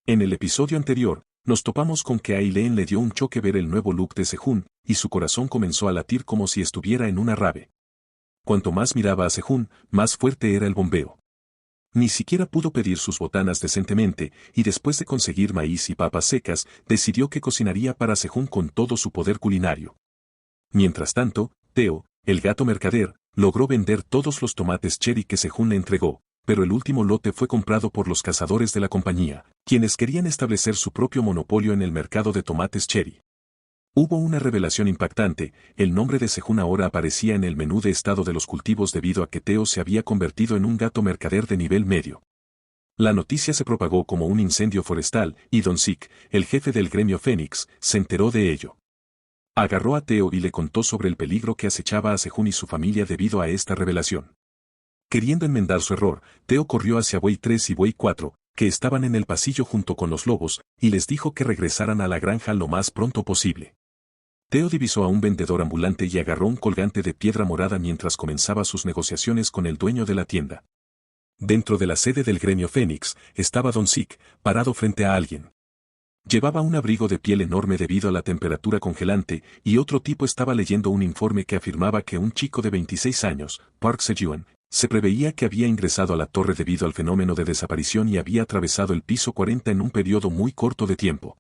En el episodio anterior, nos topamos con que a Eileen le dio un choque ver el nuevo look de Sehun, y su corazón comenzó a latir como si estuviera en una rave. Cuanto más miraba a Sehun, más fuerte era el bombeo. Ni siquiera pudo pedir sus botanas decentemente, y después de conseguir maíz y papas secas, decidió que cocinaría para Sehun con todo su poder culinario. Mientras tanto, Theo, el gato mercader, logró vender todos los tomates cherry que Sehun le entregó, pero el último lote fue comprado por los cazadores de la compañía, quienes querían establecer su propio monopolio en el mercado de tomates cherry. Hubo una revelación impactante, el nombre de Sehun ahora aparecía en el menú de estado de los cultivos debido a que Theo se había convertido en un gato mercader de nivel medio. La noticia se propagó como un incendio forestal, y Don Sik, el jefe del gremio Fénix, se enteró de ello. Agarró a Theo y le contó sobre el peligro que acechaba a Sehun y su familia debido a esta revelación. Queriendo enmendar su error, Theo corrió hacia Buey 3 y Buey 4, que estaban en el pasillo junto con los lobos, y les dijo que regresaran a la granja lo más pronto posible. Theo divisó a un vendedor ambulante y agarró un colgante de piedra morada mientras comenzaba sus negociaciones con el dueño de la tienda. Dentro de la sede del gremio Fénix, estaba Don Sik, parado frente a alguien. Llevaba un abrigo de piel enorme debido a la temperatura congelante, y otro tipo estaba leyendo un informe que afirmaba que un chico de 26 años, Park Se-Yuan, se preveía que había ingresado a la torre debido al fenómeno de desaparición y había atravesado el piso 40 en un periodo muy corto de tiempo.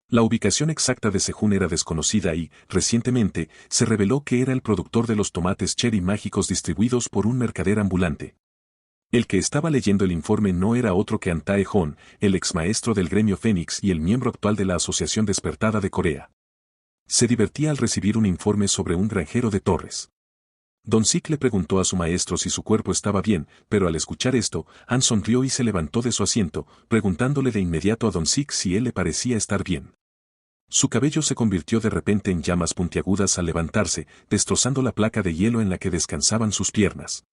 La ubicación exacta de Sehun era desconocida y, recientemente, se reveló que era el productor de los tomates cherry mágicos distribuidos por un mercader ambulante. El que estaba leyendo el informe no era otro que An Tae-hon, el exmaestro del gremio Fénix y el miembro actual de la Asociación Despertada de Corea. Se divertía al recibir un informe sobre un granjero de torres. Don Sik le preguntó a su maestro si su cuerpo estaba bien, pero al escuchar esto, An sonrió y se levantó de su asiento, preguntándole de inmediato a Don Sik si él le parecía estar bien. Su cabello se convirtió de repente en llamas puntiagudas al levantarse, destrozando la placa de hielo en la que descansaban sus piernas.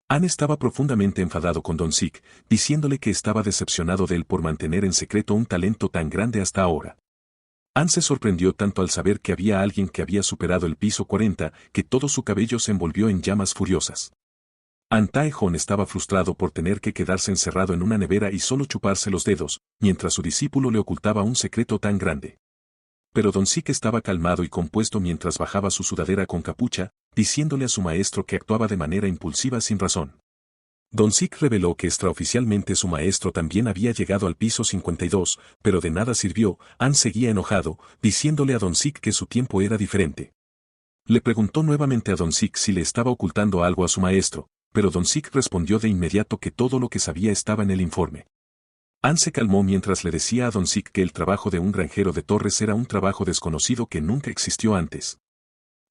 An estaba profundamente enfadado con Don Sik, diciéndole que estaba decepcionado de él por mantener en secreto un talento tan grande hasta ahora. An se sorprendió tanto al saber que había alguien que había superado el piso 40, que todo su cabello se envolvió en llamas furiosas. An Tae-hon estaba frustrado por tener que quedarse encerrado en una nevera y solo chuparse los dedos, mientras su discípulo le ocultaba un secreto tan grande. Pero Don Sik estaba calmado y compuesto mientras bajaba su sudadera con capucha, diciéndole a su maestro que actuaba de manera impulsiva sin razón. Don Sik reveló que extraoficialmente su maestro también había llegado al piso 52, pero de nada sirvió. An seguía enojado, diciéndole a Don Sik que su tiempo era diferente. Le preguntó nuevamente a Don Sik si le estaba ocultando algo a su maestro, pero Don Sik respondió de inmediato que todo lo que sabía estaba en el informe. An se calmó mientras le decía a Don Sik que el trabajo de un granjero de torres era un trabajo desconocido que nunca existió antes.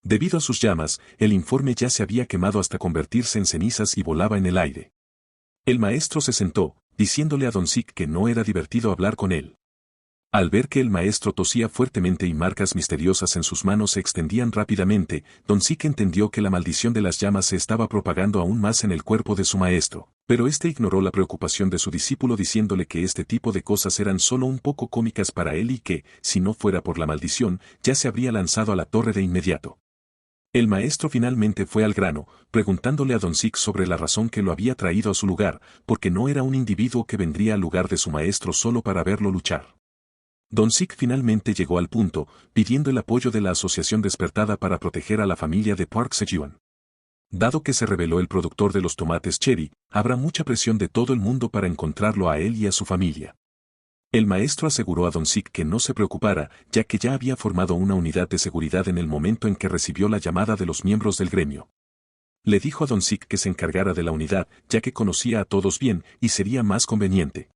Debido a sus llamas, el informe ya se había quemado hasta convertirse en cenizas y volaba en el aire. El maestro se sentó, diciéndole a Don Sik que no era divertido hablar con él. Al ver que el maestro tosía fuertemente y marcas misteriosas en sus manos se extendían rápidamente, Don Sik entendió que la maldición de las llamas se estaba propagando aún más en el cuerpo de su maestro, pero este ignoró la preocupación de su discípulo diciéndole que este tipo de cosas eran solo un poco cómicas para él y que, si no fuera por la maldición, ya se habría lanzado a la torre de inmediato. El maestro finalmente fue al grano, preguntándole a Don Sik sobre la razón que lo había traído a su lugar, porque no era un individuo que vendría al lugar de su maestro solo para verlo luchar. Don Sik finalmente llegó al punto, pidiendo el apoyo de la Asociación Despertada para proteger a la familia de Park Se-Yuan. Dado que se reveló el productor de los tomates cherry, habrá mucha presión de todo el mundo para encontrarlo a él y a su familia. El maestro aseguró a Don Sik que no se preocupara, ya que ya había formado una unidad de seguridad en el momento en que recibió la llamada de los miembros del gremio. Le dijo a Don Sik que se encargara de la unidad, ya que conocía a todos bien y sería más conveniente.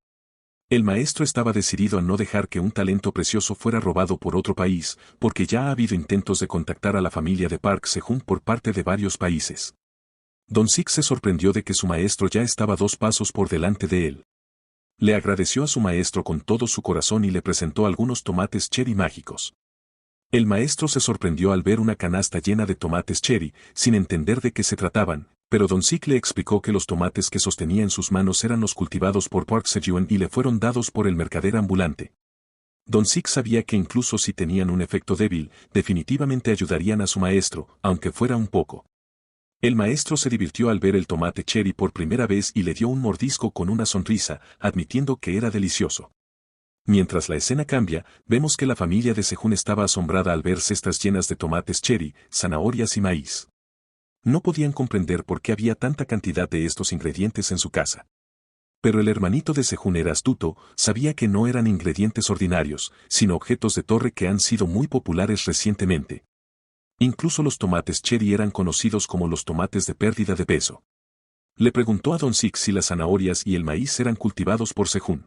El maestro estaba decidido a no dejar que un talento precioso fuera robado por otro país, porque ya ha habido intentos de contactar a la familia de Park Se-Jun por parte de varios países. Don Sik se sorprendió de que su maestro ya estaba 2 pasos por delante de él. Le agradeció a su maestro con todo su corazón y le presentó algunos tomates cherry mágicos. El maestro se sorprendió al ver una canasta llena de tomates cherry, sin entender de qué se trataban, pero Don Sik le explicó que los tomates que sostenía en sus manos eran los cultivados por Park Se-Yuan y le fueron dados por el mercader ambulante. Don Sik sabía que incluso si tenían un efecto débil, definitivamente ayudarían a su maestro, aunque fuera un poco. El maestro se divirtió al ver el tomate cherry por primera vez y le dio un mordisco con una sonrisa, admitiendo que era delicioso. Mientras la escena cambia, vemos que la familia de Sejún estaba asombrada al ver cestas llenas de tomates cherry, zanahorias y maíz. No podían comprender por qué había tanta cantidad de estos ingredientes en su casa. Pero el hermanito de Sejún era astuto, sabía que no eran ingredientes ordinarios, sino objetos de torre que han sido muy populares recientemente. Incluso los tomates cherry eran conocidos como los tomates de pérdida de peso. Le preguntó a Don Sik si las zanahorias y el maíz eran cultivados por Sejún.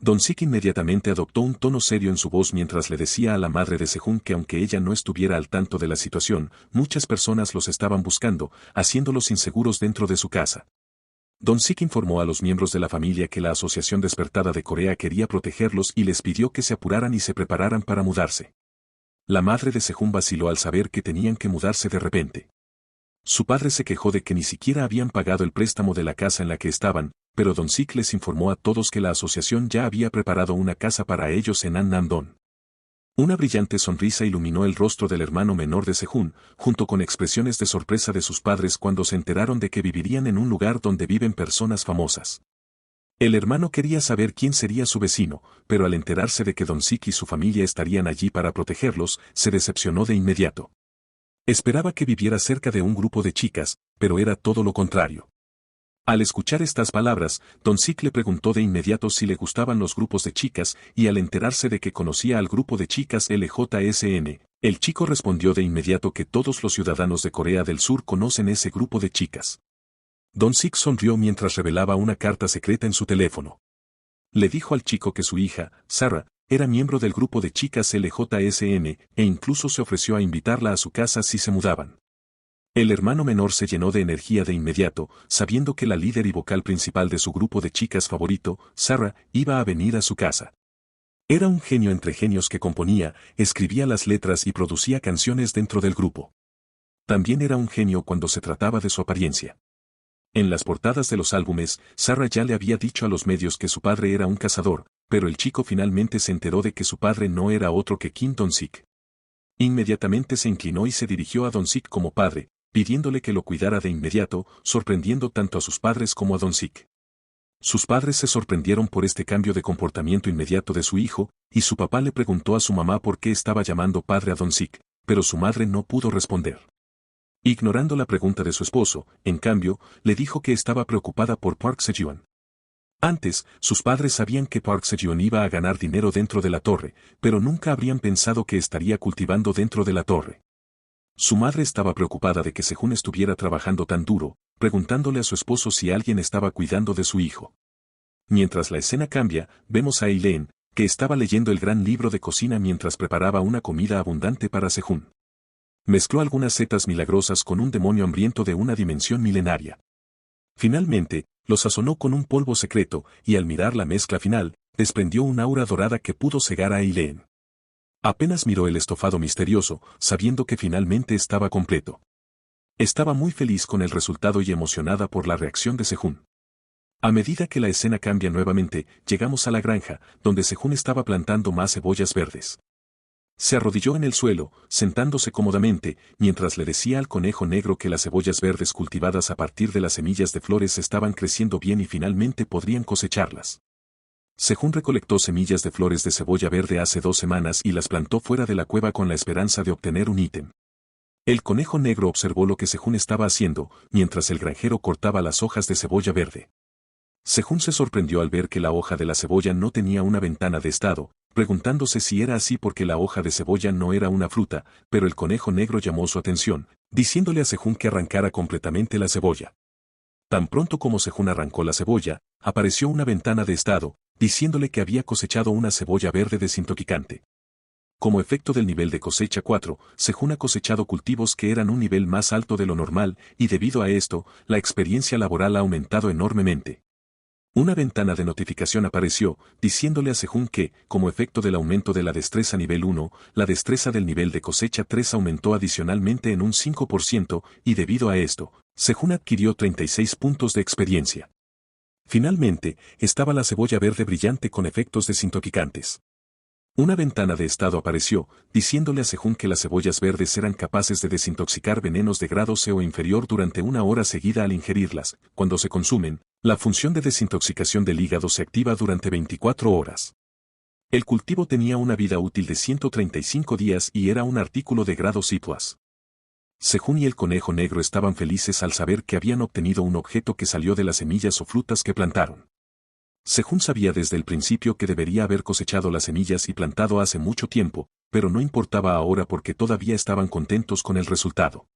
Don Sik inmediatamente adoptó un tono serio en su voz mientras le decía a la madre de Sejún que aunque ella no estuviera al tanto de la situación, muchas personas los estaban buscando, haciéndolos inseguros dentro de su casa. Don Sik informó a los miembros de la familia que la Asociación Despertada de Corea quería protegerlos y les pidió que se apuraran y se prepararan para mudarse. La madre de Sejún vaciló al saber que tenían que mudarse de repente. Su padre se quejó de que ni siquiera habían pagado el préstamo de la casa en la que estaban, pero Don Sik les informó a todos que la asociación ya había preparado una casa para ellos en Annam-dong. Una brillante sonrisa iluminó el rostro del hermano menor de Sejún, junto con expresiones de sorpresa de sus padres cuando se enteraron de que vivirían en un lugar donde viven personas famosas. El hermano quería saber quién sería su vecino, pero al enterarse de que Don Sik y su familia estarían allí para protegerlos, se decepcionó de inmediato. Esperaba que viviera cerca de un grupo de chicas, pero era todo lo contrario. Al escuchar estas palabras, Don Sik le preguntó de inmediato si le gustaban los grupos de chicas, y al enterarse de que conocía al grupo de chicas LJSN, el chico respondió de inmediato que todos los ciudadanos de Corea del Sur conocen ese grupo de chicas. Don Sik sonrió mientras revelaba una carta secreta en su teléfono. Le dijo al chico que su hija, Sarah, era miembro del grupo de chicas LJSN, e incluso se ofreció a invitarla a su casa si se mudaban. El hermano menor se llenó de energía de inmediato, sabiendo que la líder y vocal principal de su grupo de chicas favorito, Sarah, iba a venir a su casa. Era un genio entre genios que componía, escribía las letras y producía canciones dentro del grupo. También era un genio cuando se trataba de su apariencia. En las portadas de los álbumes, Sarah ya le había dicho a los medios que su padre era un cazador, pero el chico finalmente se enteró de que su padre no era otro que Kim Don-sik. Inmediatamente se inclinó y se dirigió a Don Sik como padre, pidiéndole que lo cuidara de inmediato, sorprendiendo tanto a sus padres como a Don Sik. Sus padres se sorprendieron por este cambio de comportamiento inmediato de su hijo, y su papá le preguntó a su mamá por qué estaba llamando padre a Don Sik, pero su madre no pudo responder. Ignorando la pregunta de su esposo, en cambio, le dijo que estaba preocupada por Park Se-jeon. Antes, sus padres sabían que Park Se-jeon iba a ganar dinero dentro de la torre, pero nunca habrían pensado que estaría cultivando dentro de la torre. Su madre estaba preocupada de que Sejún estuviera trabajando tan duro, preguntándole a su esposo si alguien estaba cuidando de su hijo. Mientras la escena cambia, vemos a Eileen, que estaba leyendo el gran libro de cocina mientras preparaba una comida abundante para Sejún. Mezcló algunas setas milagrosas con un demonio hambriento de una dimensión milenaria. Finalmente, lo sazonó con un polvo secreto, y al mirar la mezcla final, desprendió un aura dorada que pudo cegar a Eileen. Apenas miró el estofado misterioso, sabiendo que finalmente estaba completo. Estaba muy feliz con el resultado y emocionada por la reacción de Sejún. A medida que la escena cambia nuevamente, llegamos a la granja, donde Sejún estaba plantando más cebollas verdes. Se arrodilló en el suelo, sentándose cómodamente, mientras le decía al conejo negro que las cebollas verdes cultivadas a partir de las semillas de flores estaban creciendo bien y finalmente podrían cosecharlas. Sejún recolectó semillas de flores de cebolla verde hace 2 semanas y las plantó fuera de la cueva con la esperanza de obtener un ítem. El conejo negro observó lo que Sejún estaba haciendo, mientras el granjero cortaba las hojas de cebolla verde. Sejún se sorprendió al ver que la hoja de la cebolla no tenía una ventana de estado, preguntándose si era así porque la hoja de cebolla no era una fruta, pero el conejo negro llamó su atención, diciéndole a Sejún que arrancara completamente la cebolla. Tan pronto como Sejún arrancó la cebolla, apareció una ventana de estado, diciéndole que había cosechado una cebolla verde desintoxicante. Como efecto del nivel de cosecha 4, Sejún ha cosechado cultivos que eran un nivel más alto de lo normal, y debido a esto, la experiencia laboral ha aumentado enormemente. Una ventana de notificación apareció, diciéndole a Sejún que, como efecto del aumento de la destreza nivel 1, la destreza del nivel de cosecha 3 aumentó adicionalmente en un 5%, y debido a esto, Sejún adquirió 36 puntos de experiencia. Finalmente, estaba la cebolla verde brillante con efectos desintoxicantes. Una ventana de estado apareció, diciéndole a Sejún que las cebollas verdes eran capaces de desintoxicar venenos de grado C o inferior durante 1 hora seguida al ingerirlas. Cuando se consumen, la función de desintoxicación del hígado se activa durante 24 horas. El cultivo tenía una vida útil de 135 días y era un artículo de grado C+. Sejún y el conejo negro estaban felices al saber que habían obtenido un objeto que salió de las semillas o frutas que plantaron. Sejún sabía desde el principio que debería haber cosechado las semillas y plantado hace mucho tiempo, pero no importaba ahora porque todavía estaban contentos con el resultado.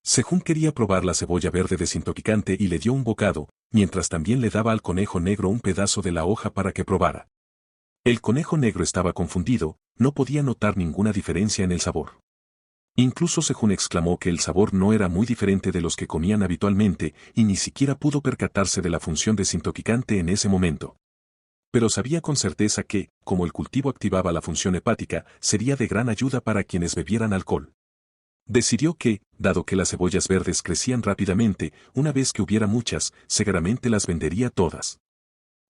Sejún quería probar la cebolla verde desintoxicante y le dio un bocado, mientras también le daba al conejo negro un pedazo de la hoja para que probara. El conejo negro estaba confundido, no podía notar ninguna diferencia en el sabor. Incluso Sejún exclamó que el sabor no era muy diferente de los que comían habitualmente y ni siquiera pudo percatarse de la función desintoxicante en ese momento. Pero sabía con certeza que, como el cultivo activaba la función hepática, sería de gran ayuda para quienes bebieran alcohol. Decidió que, dado que las cebollas verdes crecían rápidamente, una vez que hubiera muchas, seguramente las vendería todas.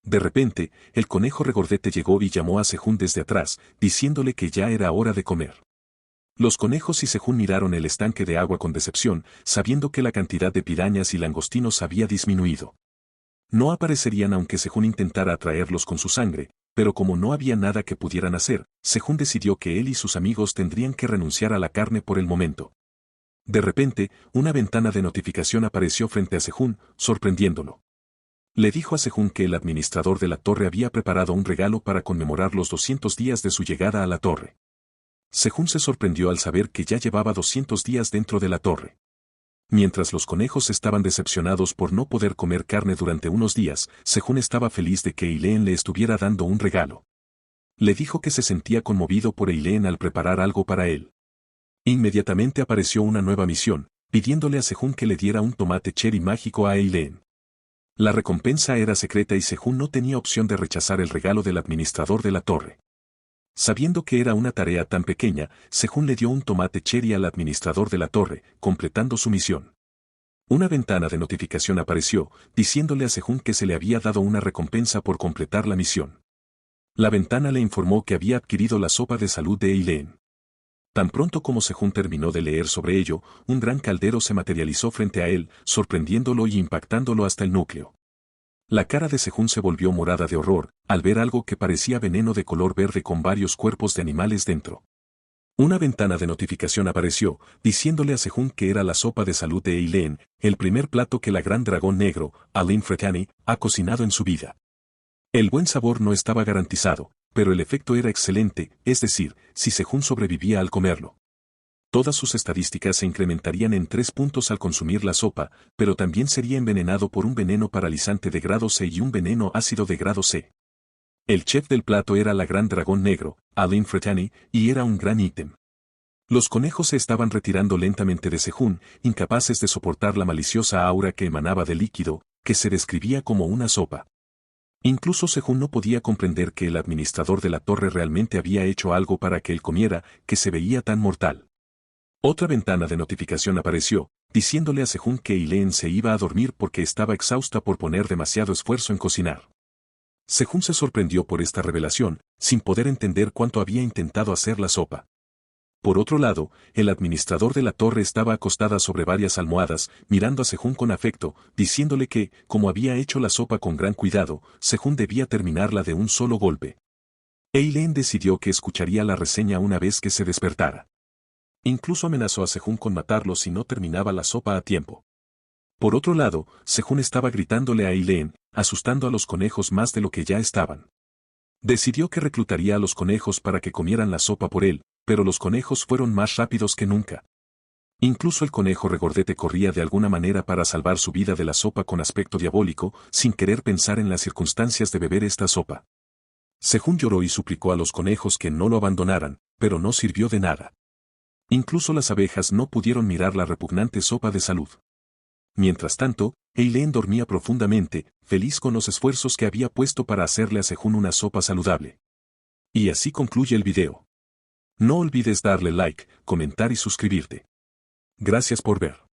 De repente, el conejo regordete llegó y llamó a Sejún desde atrás, diciéndole que ya era hora de comer. Los conejos y Sejún miraron el estanque de agua con decepción, sabiendo que la cantidad de pirañas y langostinos había disminuido. No aparecerían aunque Sejún intentara atraerlos con su sangre, pero como no había nada que pudieran hacer, Sejún decidió que él y sus amigos tendrían que renunciar a la carne por el momento. De repente, una ventana de notificación apareció frente a Sejún, sorprendiéndolo. Le dijo a Sejún que el administrador de la torre había preparado un regalo para conmemorar los 200 días de su llegada a la torre. Sejún se sorprendió al saber que ya llevaba 200 días dentro de la torre. Mientras los conejos estaban decepcionados por no poder comer carne durante unos días, Sejún estaba feliz de que Eileen le estuviera dando un regalo. Le dijo que se sentía conmovido por Eileen al preparar algo para él. Inmediatamente apareció una nueva misión, pidiéndole a Sejún que le diera un tomate cherry mágico a Eileen. La recompensa era secreta y Sejún no tenía opción de rechazar el regalo del administrador de la torre. Sabiendo que era una tarea tan pequeña, Sejún le dio un tomate cherry al administrador de la torre, completando su misión. Una ventana de notificación apareció, diciéndole a Sejún que se le había dado una recompensa por completar la misión. La ventana le informó que había adquirido la sopa de salud de Eileen. Tan pronto como Sejún terminó de leer sobre ello, un gran caldero se materializó frente a él, sorprendiéndolo y impactándolo hasta el núcleo. La cara de Sejún se volvió morada de horror, al ver algo que parecía veneno de color verde con varios cuerpos de animales dentro. Una ventana de notificación apareció, diciéndole a Sejún que era la sopa de salud de Eileen, el primer plato que la gran dragón negro, Aline Fretani, ha cocinado en su vida. El buen sabor no estaba garantizado, pero el efecto era excelente, es decir, si Sejún sobrevivía al comerlo. Todas sus estadísticas se incrementarían en 3 puntos al consumir la sopa, pero también sería envenenado por un veneno paralizante de grado C y un veneno ácido de grado C. El chef del plato era la gran dragón negro, Aline Fretani, y era un gran ítem. Los conejos se estaban retirando lentamente de Sejún, incapaces de soportar la maliciosa aura que emanaba del líquido, que se describía como una sopa. Incluso Sejún no podía comprender que el administrador de la torre realmente había hecho algo para que él comiera, que se veía tan mortal. Otra ventana de notificación apareció, diciéndole a Sejún que Eileen se iba a dormir porque estaba exhausta por poner demasiado esfuerzo en cocinar. Sejún se sorprendió por esta revelación, sin poder entender cuánto había intentado hacer la sopa. Por otro lado, el administrador de la torre estaba acostada sobre varias almohadas, mirando a Sejún con afecto, diciéndole que, como había hecho la sopa con gran cuidado, Sejún debía terminarla de un solo golpe. Eileen decidió que escucharía la reseña una vez que se despertara. Incluso amenazó a Sejún con matarlo si no terminaba la sopa a tiempo. Por otro lado, Sejún estaba gritándole a Eileen, asustando a los conejos más de lo que ya estaban. Decidió que reclutaría a los conejos para que comieran la sopa por él, pero los conejos fueron más rápidos que nunca. Incluso el conejo regordete corría de alguna manera para salvar su vida de la sopa con aspecto diabólico, sin querer pensar en las circunstancias de beber esta sopa. Sejún lloró y suplicó a los conejos que no lo abandonaran, pero no sirvió de nada. Incluso las abejas no pudieron mirar la repugnante sopa de salud. Mientras tanto, Eileen dormía profundamente, feliz con los esfuerzos que había puesto para hacerle a Sejún una sopa saludable. Y así concluye el video. No olvides darle like, comentar y suscribirte. Gracias por ver.